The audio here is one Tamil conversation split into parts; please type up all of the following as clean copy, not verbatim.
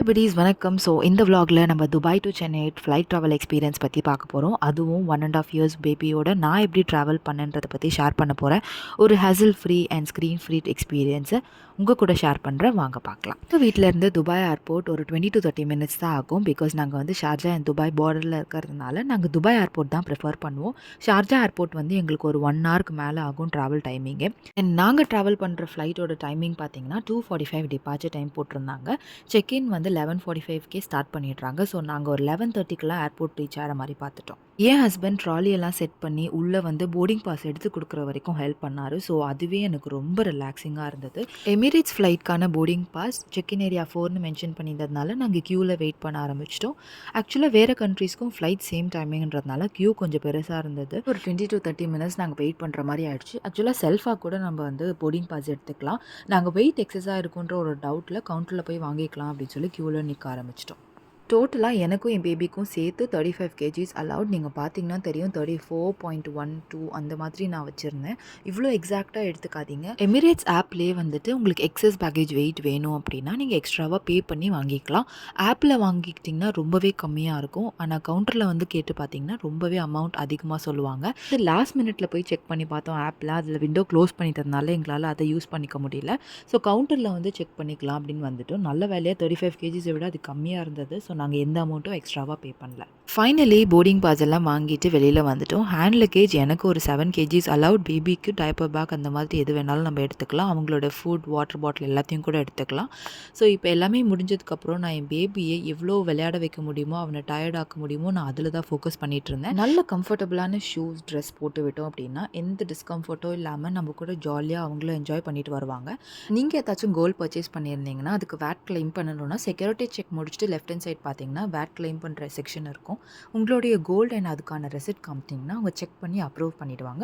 எவ்ரிபடிஸ் வணக்கம். ஸோ இந்த vlogல நம்ம Dubai to Chennai flight travel experience பற்றி பார்க்க போகிறோம். அதுவும் 1.5 இயர்ஸ் பேபியோட நான் எப்படி ட்ராவல் பண்ணேன்றதை பற்றி ஷேர் பண்ண போகிறேன். ஒரு hazel free and screen free எக்ஸ்பீரியன்ஸை உங்கள் கூட ஷேர் பண்ணுறேன். வாங்க பார்க்கலாம். எங்கள் வீட்டிலேருந்து துபாய் ஏர்போர்ட் ஒரு 20 to 30 மினிட்ஸ் தான் ஆகும். பிகாஸ் நாங்கள் வந்து ஷார்ஜா அண்ட் துபாய் பார்டரில் இருக்கிறதுனால நாங்கள் துபாய் ஏர்போர்ட் தான் ப்ரிஃபர் பண்ணுவோம். ஷார்ஜா ஏர்போர்ட் வந்து எங்களுக்கு ஒரு 1 ஹவருக்கு மேலே ஆகும் ட்ராவல் டைமிங்கு. அண்ட் நாங்கள் ட்ராவல் பண்ணுற ஃப்ளைட்டோட டைமிங் பார்த்தீங்கன்னா 2:45 டிபார்ச்சர் டைம் போட்டிருந்தாங்க. செக்இன் வந்து 11:45 ஸ்டார்ட் பண்ணிடுறாங்க. ஸோ நாங்கள் ஒரு 11:30 ஏர்போர்ட் ரீச் ஆகிற மாதிரி பார்த்துட்டோம். என் ஹஸ்பண்ட் ட்ராலியெல்லாம் செட் பண்ணி உள்ளே வந்து போர்டிங் பாஸ் எடுத்து கொடுக்குற வரைக்கும் ஹெல்ப் பண்ணார். ஸோ அதுவே எனக்கு ரொம்ப ரிலாக்ஸிங்காக இருந்தது. எமிரேட்ஸ் ஃப்ளைட்கான போர்டிங் பாஸ் செக்இன் ஏரியா 4ன்னு மென்ஷன் பண்ணியிருந்ததுனால நாங்கள் க்யூவில் வெயிட் பண்ண ஆரம்பிச்சிட்டோம். ஆக்சுவலாக வேறு கண்ட்ரீஸ்க்கும் ஃப்ளைட் சேம் டைமிங்கிறதுனால க்யூ கொஞ்சம் பெருசாக இருந்தது. ஒரு 20 to 30 மினிட்ஸ் நாங்கள் வெயிட் பண்ணுற மாதிரி ஆயிடுச்சு. ஆக்சுவலாக செல்ஃபாக கூட நம்ம வந்து போர்டிங் பாஸ் எடுத்துக்கலாம். நாங்கள் வெயிட் எக்ஸஸாக இருக்குன்ற ஒரு டவுட்டில் கவுண்டரில் போய் வாங்கிக்கலாம் அப்படின்னு சொல்லி க்யூவில் நிற்க ஆரம்பிச்சிட்டோம். டோட்டலாக எனக்கும் என் பேபிக்கும் சேர்த்து 35 kgs அலவுட். நீங்கள் பார்த்தீங்கன்னா தெரியும் 34.12 அந்த மாதிரி நான் வச்சுருந்தேன். இவ்வளோ எக்ஸாக்டாக எடுத்துக்காதீங்க. எமிரேட்ஸ் ஆப்லேயே வந்துட்டு உங்களுக்கு எக்ஸஸ் பேக்கேஜ் வெயிட் வேணும் அப்படின்னா நீங்கள் எக்ஸ்ட்ராவாக பே பண்ணி வாங்கிக்கலாம். ஆப்பில் வாங்கிக்கிட்டிங்கன்னா ரொம்பவே கம்மியாக இருக்கும். ஆனால் கவுண்டரில் வந்து கேட்டு பார்த்தீங்கன்னா ரொம்பவே அமௌண்ட் அதிகமாக சொல்லுவாங்க. இது லாஸ்ட் மினிட்ல போய் செக் பண்ணி பார்த்தோம் ஆப்பில். அதில் விண்டோ க்ளோஸ் பண்ணிட்டதுனால எங்களால் அதை யூஸ் பண்ணிக்க முடியல. ஸோ கவுண்டரில் வந்து செக் பண்ணிக்கலாம் அப்படின்னு வந்துட்டோம். நல்ல வேலையாக 35 kgs விட அது கம்மியாக இருந்தது. ஸோ நாங்கள் எந்த அமௌண்ட்டும் எக்ஸ்ட்ராவாக பே பண்ணல. ஃபைனலி போர்டிங் பாஸ் எல்லாம் வாங்கிட்டு வெளியில் வந்துட்டோம். ஹேண்ட் லக்கேஜ் எனக்கு ஒரு 7 kgs அலவுட். பேபிக்கு டைப்பர் பேக் அந்த மாதிரி எது வேணாலும் நம்ம எடுத்துக்கலாம். அவங்களோட ஃபுட் வாட்டர் பாட்டில் எல்லாத்தையும் கூட எடுத்துக்கலாம். ஸோ இப்போ எல்லாமே முடிஞ்சதுக்கப்புறம் நான் என் பேபியை எவ்வளோ விளையாட வைக்க முடியுமோ அவனை டயர்ட் ஆக்க முடியுமோ நான் அதில் தான் ஃபோக்கஸ் பண்ணிகிட்டு இருந்தேன். நல்ல கம்ஃபர்டபுளான ஷூஸ் ட்ரெஸ் போட்டு விட்டோம் அப்படின்னா எந்த டிஸ்கம்ஃபர்ட்டோ இல்லாமல் நம்ம கூட ஜாலியாக அவங்களும் என்ஜாய் பண்ணிட்டு வருவாங்க. நீங்கள் ஏதாச்சும் கோல்ட் பர்ச்சேஸ் பண்ணியிருந்தீங்கன்னா அதுக்கு வேட் கிளைம் பண்ணணும்னா செக்யூரிட்டி செக் முடிச்சுட்டு லெஃப்ட் ஹேண்ட் சைட் பார்த்தீங்கன்னா வேட் கிளைம் பண்ணுற செக்ஷன் இருக்கும். உங்களுடைய கோல்டு அண்ட் அதுக்கான ரெசிப்ட் காமிட்டிங்கன்னா அவங்க செக் பண்ணி அப்ரூவ் பண்ணிவிடுவாங்க.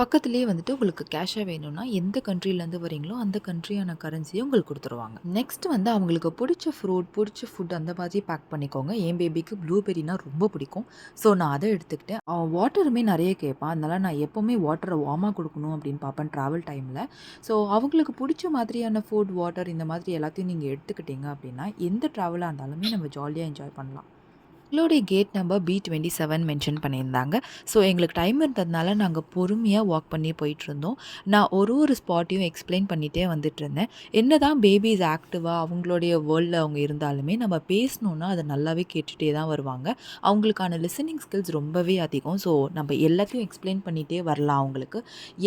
பக்கத்துலேயே வந்துட்டு உங்களுக்கு கேஷாக வேணும்னா எந்த கண்ட்ரிலேருந்து வரீங்களோ அந்த கண்ட்ரியான கரன்சியை உங்களுக்கு கொடுத்துருவாங்க. நெக்ஸ்ட் வந்து அவங்களுக்கு பிடிச்ச ஃப்ரூட் பிடிச்ச ஃபுட் அந்த மாதிரி பேக் பண்ணிக்கோங்க. என் பேபிக்கு ப்ளூபெரினா ரொம்ப பிடிக்கும். ஸோ நான் அதை எடுத்துக்கிட்டேன். அவன் வாட்டருமே நிறைய கேட்பான். அதனால் நான் எப்போவுமே வாட்டரை வார்மாக கொடுக்கணும் அப்படின்னு பார்ப்பேன் ட்ராவல் டைமில். ஸோ அவங்களுக்கு பிடிச்ச மாதிரியான ஃபுட் வாட்டர் இந்த மாதிரி எல்லாத்தையும் நீங்கள் எடுத்துக்கிட்டீங்க அப்படின்னா எந்த ட்ராவலாக இருந்தாலுமே நம்ம ஜாலியாக என்ஜாய் பண்ணலாம். எங்களுடைய கேட் நம்பர் B27 மென்ஷன் பண்ணியிருந்தாங்க. ஸோ எங்களுக்கு டைம் இருந்ததுனால நாங்கள் பொறுமையாக வாக் பண்ணி போயிட்டுருந்தோம். நான் ஒரு ஸ்பாட்டையும் எக்ஸ்பிளைன் பண்ணிகிட்டே வந்துட்டுருந்தேன். என்ன தான் பேபிஸ் ஆக்டிவாக அவங்களுடைய வேர்ல்டில் அவங்க இருந்தாலுமே நம்ம பேசணுன்னா அதை நல்லாவே கேட்டுகிட்டே தான் வருவாங்க. அவங்களுக்கான லிசனிங் ஸ்கில்ஸ் ரொம்பவே அதிகம். ஸோ நம்ம எல்லாத்தையும் எக்ஸ்பிளைன் பண்ணிகிட்டே வரலாம் அவங்களுக்கு.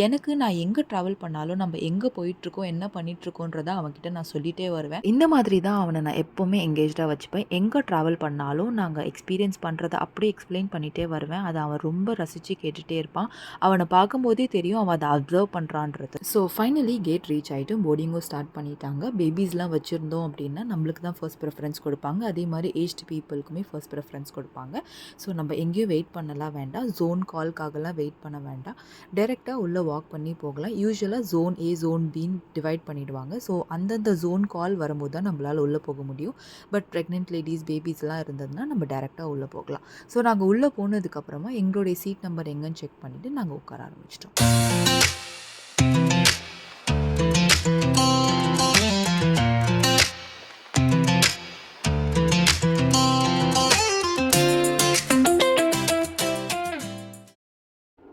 எனக்கு நான் எங்கே ட்ராவல் பண்ணாலும் நம்ம எங்கே போயிட்டுருக்கோம் என்ன பண்ணிகிட்ருக்கோன்றதை அவங்ககிட்ட நான் சொல்லிகிட்டே வருவேன். இந்த மாதிரி தான் அவனை நான் எப்போவுமே எங்கேஜாக வச்சுப்பேன். எங்கே ட்ராவல் பண்ணாலும் நாங்கள் எக்ஸ்பீரியன்ஸ் பண்ணுறதை அப்படியே எக்ஸ்பிளைன் பண்ணிகிட்டே வருவேன். அதை அவன் ரொம்ப ரசித்து கேட்டுகிட்டே இருப்பான். அவனை பார்க்கும்போதே தெரியும் அவன் அதை அப்சர்வ் பண்ணுறான்றது. ஸோ ஃபைனலி கேட் ரீச் ஆகிட்டு போர்டிங்கும் ஸ்டார்ட் பண்ணிட்டாங்க. பேபிஸ்லாம் வச்சுருந்தோம் அப்படின்னா நம்மளுக்கு தான் ஃபர்ஸ்ட் ப்ரிஃபரன்ஸ் கொடுப்பாங்க. அதே மாதிரி ஏஜ்டு பீப்புளுக்குமே ஃபர்ஸ்ட் ப்ரிஃபரன்ஸ் கொடுப்பாங்க. ஸோ நம்ம எங்கேயும் வெயிட் பண்ணலாம் வேண்டாம். ஜோன் கால்க்காகலாம் வெயிட் பண்ண வேண்டாம். டைரெக்டாக உள்ளே வாக் பண்ணி போகலாம். யூஸ்வலாக ஜோன் ஏ ஜோன் பின்னு டிவைட் பண்ணிவிடுவாங்க. ஸோ அந்தந்த ஜோன் கால் வரும்போது தான் நம்மளால் உள்ளே போக முடியும். பட் ப்ரெக்னென்ட் லேடிஸ் பேபிஸ்லாம் இருந்ததுன்னா நம்ம டைரெக்டாக உள்ளே போகலாம். ஸோ நாங்கள் உள்ளே போனதுக்கப்புறமா எங்களுடைய சீட் நம்பர் எங்கன்னு செக் பண்ணிவிட்டு நாங்கள் உட்கார ஆரம்பிச்சிட்டோம்.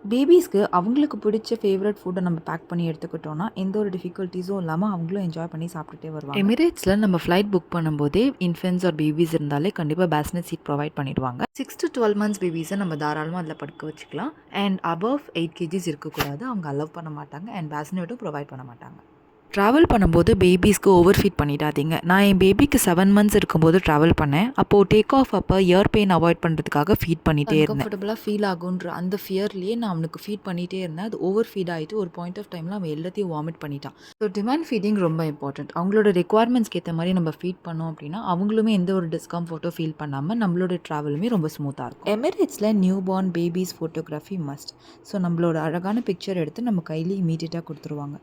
பேபிஸ்க்கு அவங்களுக்கு பிடிச்ச ஃபேவரட் ஃபுட்டை நம்ம பேக் பண்ணி எடுத்துக்கிட்டோம்னா எந்த ஒரு டிஃபிகல்ட்டிஸும் இல்லாமல் அவங்களும் என்ஜாய் பண்ணி சாப்பிட்டுட்டே வருவாங்க. எமிரேட்ஸில் நம்ம ஃப்ளைட் புக் பண்ணும்போதே இன்ஃபென்ட்ஸ் ஆர் பேபிஸ் இருந்தாலே கண்டிப்பாக பேஸ்னட் சீட் ப்ரொவைட் பண்ணிடுவாங்க. 6 to 12 months பேபிஸை நம்ம தாராளமாக அதில் படுக்க வச்சுக்கலாம். அண்ட் above 8 kgs இருக்கக்கூடாது. அவங்க அலோவ் பண்ண மாட்டாங்க. அண்ட் பேஸ்னட்டும் ப்ரொவைட் பண்ண மாட்டாங்க. ட்ராவல் பண்ணும்போது பேபிஸ்க்கு ஓவர் ஃபீட் பண்ணிடாதீங்க. நான் என் பேபிக்கு 7 months இருக்கும்போது ட்ராவல் பண்ணேன். அப்போது டேக் ஆஃப் அப்போ இயர் பெயின் அவாய்ட் பண்ணுறதுக்காக ஃபீட் பண்ணிகிட்டே இருந்தேன். கம்ஃபர்டபுளாக ஃபீல் ஆகுன்ற அந்த ஃபியர்லேயே நான் அவனுக்கு ஃபீட் பண்ணிகிட்டே இருந்தேன். அது ஓவர் ஃபீட் ஆகிட்டு ஒரு பாயிண்ட் ஆஃப் டைமில் அவன் எல்லாத்தையும் வாமிட் பண்ணிட்டான். ஸோ டிமாண்ட் ஃபீடிங் ரொம்ப இம்பார்ட்டன்ட். அவங்களோட ரெக்குவயர்மெண்ட்ஸ்க்கு ஏற்ற மாதிரி நம்ம ஃபீட் பண்ணோம் அப்படின்னா அவங்களுமே எந்த ஒரு டிஸ்கம்ஃபர்ட்டோ ஃபீல் பண்ணாமல் நம்மளோட ட்ராவலுமே ரொம்ப ஸ்மூத்தாக இருக்கும். எமிரேட்ஸில் new born babies photography must. So நம்மளோட அழகான பிக்சர் எடுத்து நம்ம கையிலே இமீடியட்டாக கொடுத்துருவாங்க.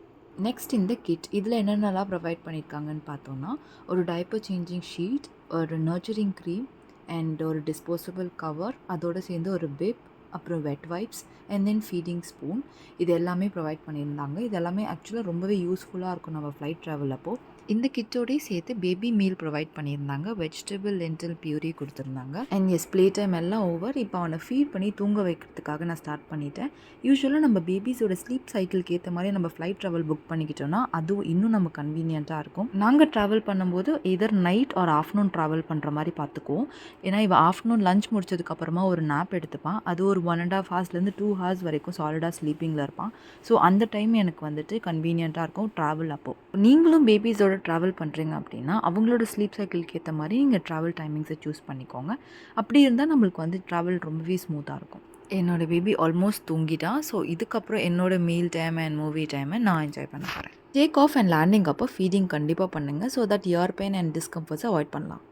நெக்ஸ்ட் இந்த கிட் இதில் என்னென்னலாம் ப்ரொவைட் பண்ணியிருக்காங்கன்னு பார்த்தோன்னா ஒரு டைப்பர் சேஞ்சிங் ஷீட், ஒரு நர்ச்சரிங் க்ரீம் அண்ட் ஒரு டிஸ்போசபிள் கவர், அதோடு சேர்ந்து ஒரு பிப், அப்புறம் wet wipes and then feeding spoon. இது எல்லாமே ப்ரொவைட் பண்ணியிருந்தாங்க. இது எல்லாமே ஆக்சுவலாக ரொம்பவே யூஸ்ஃபுல்லாக இருக்கும் நம்ம ஃப்ளைட் ட்ராவல் அப்போது. இந்த கிட்டோடயே சேர்த்து பேபி மீல் ப்ரொவைட் பண்ணியிருந்தாங்க. வெஜிடபிள் லென்டில் பியூரி கொடுத்துருந்தாங்க. அண்ட் எஸ் ப்ளே டைம் எல்லாம் ஓவர். இப்போ அவனை ஃபீட் பண்ணி தூங்க வைக்கிறதுக்காக நான் ஸ்டார்ட் பண்ணிட்டேன். யூஸ்வலாக நம்ம பேபிஸோட ஸ்லீப் சைக்கிளுக்கு ஏற்ற மாதிரி நம்ம ஃப்ளைட் ட்ராவல் புக் பண்ணிக்கிட்டோம்னா அதுவும் இன்னும் நம்ம கன்வீனியண்ட்டாக இருக்கும். நாங்கள் ட்ராவல் பண்ணும்போது எதர் நைட் ஆர் ஆஃப்டர்நூன் ட்ராவல் பண்ணுற மாதிரி பார்த்துக்குவோம். ஏன்னா இவன் ஆஃப்டர்நூன் லஞ்ச் முடிச்சதுக்கப்புறமா ஒரு நாப் எடுத்துப்பான். அது ஒரு 1.5 ஹவர்ஸ்லேருந்து 2 ஹவர்ஸ் வரைக்கும் சாலிடாக ஸ்லீப்பிங்கில் இருப்பான். ஸோ அந்த டைம் எனக்கு வந்துட்டு கன்வீனியண்ட்டாக இருக்கும் ட்ராவல் அப்போது. நீங்களும் பேபிஸோட ட்ராவல் பண்ணுறீங்க அப்படின்னா அவங்களோட ஸ்லீப் சைக்கிளுக்கு ஏற்ற மாதிரி நீங்கள் ட்ராவல் டைமிங்ஸை சூஸ் பண்ணிக்கோங்க. அப்படி இருந்தால் நம்மளுக்கு வந்து ட்ராவல் ரொம்பவே ஸ்மூத்தாக இருக்கும். என்னோடய பேபி ஆல்மோஸ்ட் தூங்கிட்டான். ஸோ இதுக்கப்புறம் என்னோடய மீல் டைம் அண்ட் மூவி டைமை நான் என்ஜாய் பண்ண போகிறேன். டேக் ஆஃப் அண்ட் லேண்டிங் அப்போ ஃபீடிங் கண்டிப்பாக பண்ணுங்கள். So that ear pain and டிஸ்கம்ஃபர்ட்ஸை அவாய்ட் பண்ணலாம்.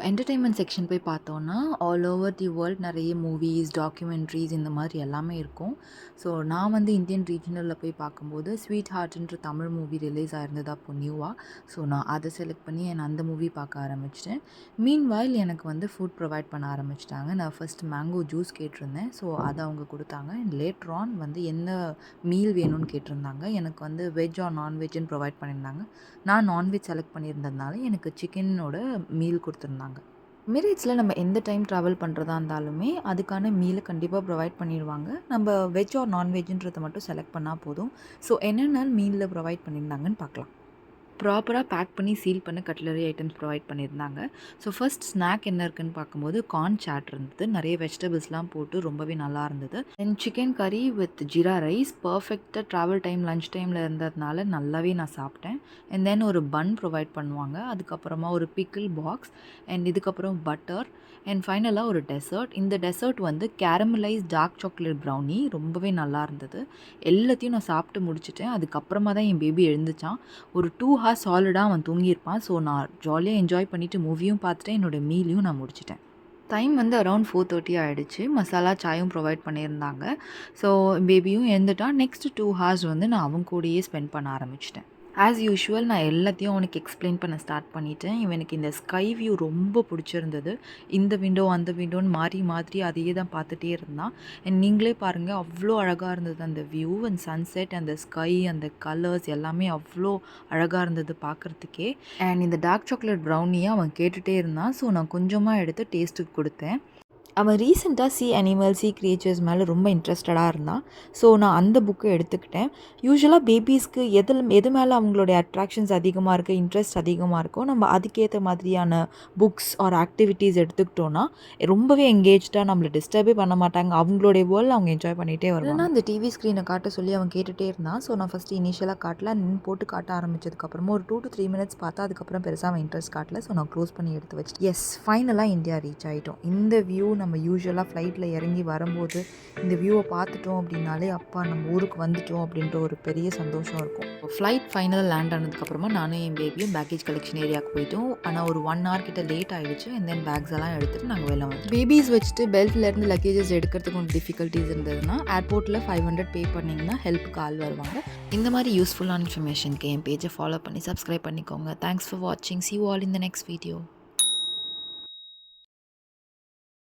என்டர்டெயின்மெண்ட் செக்ஷன் போய் பார்த்தோன்னா ஆல் ஓவர் தி வேர்ல்ட் நிறைய மூவிஸ், டாக்குமெண்ட்ரிஸ் இந்த மாதிரி எல்லாமே இருக்கும். ஸோ நான் வந்து இந்தியன் ரீஜனலில் போய் பார்க்கும்போது ஸ்வீட் ஹார்ட்ன்ற தமிழ் மூவி ரிலீஸ் ஆயிருந்தது அப்போ நியூவாக. ஸோ நான் அதை செலக்ட் பண்ணி அந்த மூவி பார்க்க ஆரம்பிச்சிட்டேன். மீன்வாயில் எனக்கு வந்து ஃபுட் ப்ரொவைட் பண்ண ஆரம்பிச்சிட்டாங்க. நான் ஃபஸ்ட் மேங்கோ ஜூஸ் கேட்டிருந்தேன். ஸோ அதை அவங்க கொடுத்தாங்க. அண்ட் லேட்டர் ஆன் வந்து என்ன மீல் வேணும்னு கேட்டிருந்தாங்க. எனக்கு வந்து வெஜ் ஆர் நான்வெஜ்ஜுன்னு ப்ரொவைட் பண்ணியிருந்தாங்க. நான் நான்வெஜ் செலக்ட் பண்ணியிருந்ததுனால எனக்கு சிக்கனோட மீல் கொடுத்துருந்தாங்க. எமிரேட்ஸில் நம்ம எந்த டைம் ட்ராவல் பண்ணுறதா இருந்தாலுமே அதுக்கான மீலை கண்டிப்பாக ப்ரொவைட் பண்ணிடுவாங்க. நம்ம வெஜ் ஆர் நான்வெஜ்ன்றதை மட்டும் செலக்ட் பண்ணால் போதும். ஸோ என்னென்ன மீலில் ப்ரொவைட் பண்ணியிருந்தாங்கன்னு பார்க்கலாம். ப்ராப்பராக பேக் பண்ணி சீல் பண்ண கட்லரி ஐட்டம்ஸ் ப்ரொவைட் பண்ணியிருந்தாங்க. ஸோ ஃபர்ஸ்ட் ஸ்நாக் என்ன இருக்குன்னு பார்க்கும்போது கார்ன் சாட் இருந்தது. நிறைய வெஜிடபிள்ஸ்லாம் போட்டு ரொம்பவே நல்லா இருந்தது. அண்ட் சிக்கன் கறி வித் ஜீரா ரைஸ் பர்ஃபெக்டாக ட்ராவல் டைம் லஞ்ச் டைமில் இருந்ததுனால நல்லாவே நான் சாப்பிட்டேன். அண்ட் தென் ஒரு பன் ப்ரொவைட் பண்ணுவாங்க. அதுக்கப்புறமா ஒரு பிக்கிள் பாக்ஸ் அண்ட் இதுக்கப்புறம் பட்டர் அண்ட் ஃபைனலாக ஒரு டெசர்ட். இந்த டெசர்ட் வந்து கேரமலைஸ் டார்க் சாக்லேட் ப்ரௌனி ரொம்பவே நல்லா இருந்தது. எல்லாத்தையும் நான் சாப்பிட்டு முடிச்சிட்டேன். அதுக்கப்புறமா தான் என் பேபி எழுந்துச்சான். ஒரு 2 ஹார்ஸ் சாலிடாக அவன் தூங்கியிருப்பான். ஸோ நான் ஜாலியாக என்ஜாய் பண்ணிவிட்டு மூவியும் பார்த்துட்டேன். என்னோடய மீலையும் நான் முடிச்சிட்டேன். டைம் வந்து அரௌண்ட் 4:30 ஆகிடுச்சு. மசாலா சாயும் ப்ரொவைட் பண்ணியிருந்தாங்க. ஸோ பேபியும் எழுந்துட்டான். நெக்ஸ்ட் 2 ஹார்ஸ் வந்து நான் அவன் கூடயே ஸ்பெண்ட் பண்ண ஆரம்பிச்சிட்டேன். ஆஸ் யூஷுவல் நான் எல்லாத்தையும் அவனுக்கு எக்ஸ்பிளைன் பண்ண ஸ்டார்ட் பண்ணிட்டேன். இவனுக்கு இந்த ஸ்கை வியூ ரொம்ப பிடிச்சிருந்தது. இந்த விண்டோ அந்த விண்டோன்னு மாறி அதையே தான் பார்த்துட்டே இருந்தான். அண்ட் நீங்களே பாருங்கள் அவ்வளோ அழகாக இருந்தது அந்த வியூ அண்ட் சன்செட், அந்த ஸ்கை, அந்த கலர்ஸ் எல்லாமே அவ்வளோ அழகாக இருந்தது பார்க்குறதுக்கே. அண்ட் இந்த டார்க் சாக்லேட் ப்ரௌனியை அவன் கேட்டுகிட்டே இருந்தான். ஸோ நான் கொஞ்சமாக எடுத்து டேஸ்ட்டுக்கு கொடுத்தேன். அவன் ரீசெண்டாக அனிமல்ஸ், கிரியேச்சர்ஸ் மேலே ரொம்ப இன்ட்ரெஸ்டடாக இருந்தான். ஸோ நான் அந்த புக்கை எடுத்துக்கிட்டேன். யூஸ்வலாக பேபிஸ்க்கு எது மேலே அவங்களுடைய அட்ராக்ஷன்ஸ் அதிகமாக இருக்குது, இன்ட்ரெஸ்ட் அதிகமாக இருக்கும், நம்ம அதுக்கேற்ற மாதிரியான புக்ஸ் ஆர் ஆக்டிவிட்டீஸ் எடுத்துக்கிட்டோன்னா ரொம்பவே எங்கேஜ்டாக நம்மளை டிஸ்டர்பே பண்ண மாட்டாங்க. அவங்களுடைய வேர்ல்டில் அவங்க என்ஜாய் பண்ணிகிட்டே வருவாங்க. அந்த டிவி ஸ்க்ரீனை காட்ட சொல்லி அவன் கேட்டுகிட்டே இருந்தான். ஸோ நான் ஃபஸ்ட்டு இனிஷியலாக காட்டல, போட்டு காட்ட ஆரம்பிச்சதுக்கப்புறமா ஒரு 2 to 3 minutes பார்த்தா அதுக்கப்புறம் பெருசாக அவன் இன்ட்ரெஸ்ட் காட்டல. ஸோ நான் க்ளோஸ் பண்ணி எடுத்து வச்சுட்டு எஸ் ஃபைனலாக இந்தியா ரீச் ஆகிட்டோம். இந்த வியூ நம்ம யூஸ்வலாக ஃப்ளைட்டில் இறங்கி வரும்போது இந்த வியூவை பார்த்துட்டோம் அப்படின்னாலே அப்பா நம்ம ஊருக்கு வந்துட்டோம் அப்படின்ற ஒரு பெரிய சந்தோஷம் இருக்கும். ஃப்ளைட் ஃபைனலாக லேண்ட் ஆனதுக்கப்புறமா நானும் என் பேபியும் பேக்கேஜ் கலெக்ஷன் ஏரியாவுக்கு போயிட்டோம். ஆனால் ஒரு 1 hour கிட்ட லேட் ஆகிடுச்சு. அண்ட் தென் பேக்ஸ் எல்லாம் எடுத்துகிட்டு நாங்கள் வெளில வந்தோம். பேபிஸ் வச்சுட்டு பெல்ட்லேருந்து லக்கேஜஸ் எடுக்கிறதுக்கு கொஞ்சம் டிஃபிகல்ட்டிஸ் இருந்ததுன்னா ஏர்போர்ட்டில் 500 பே பண்ணிங்கன்னா ஹெல்ப்புக்கு ஆள் வருவாங்க. இந்த மாதிரி யூஸ்ஃபுல்லான இன்ஃபர்மேஷனுக்கு என் பேஜை ஃபாலோ பண்ணி சப்ஸ்கிரைப் பண்ணிக்கோங்க. தேங்க்ஸ் ஃபார் வாட்சிங். See you all in the next video.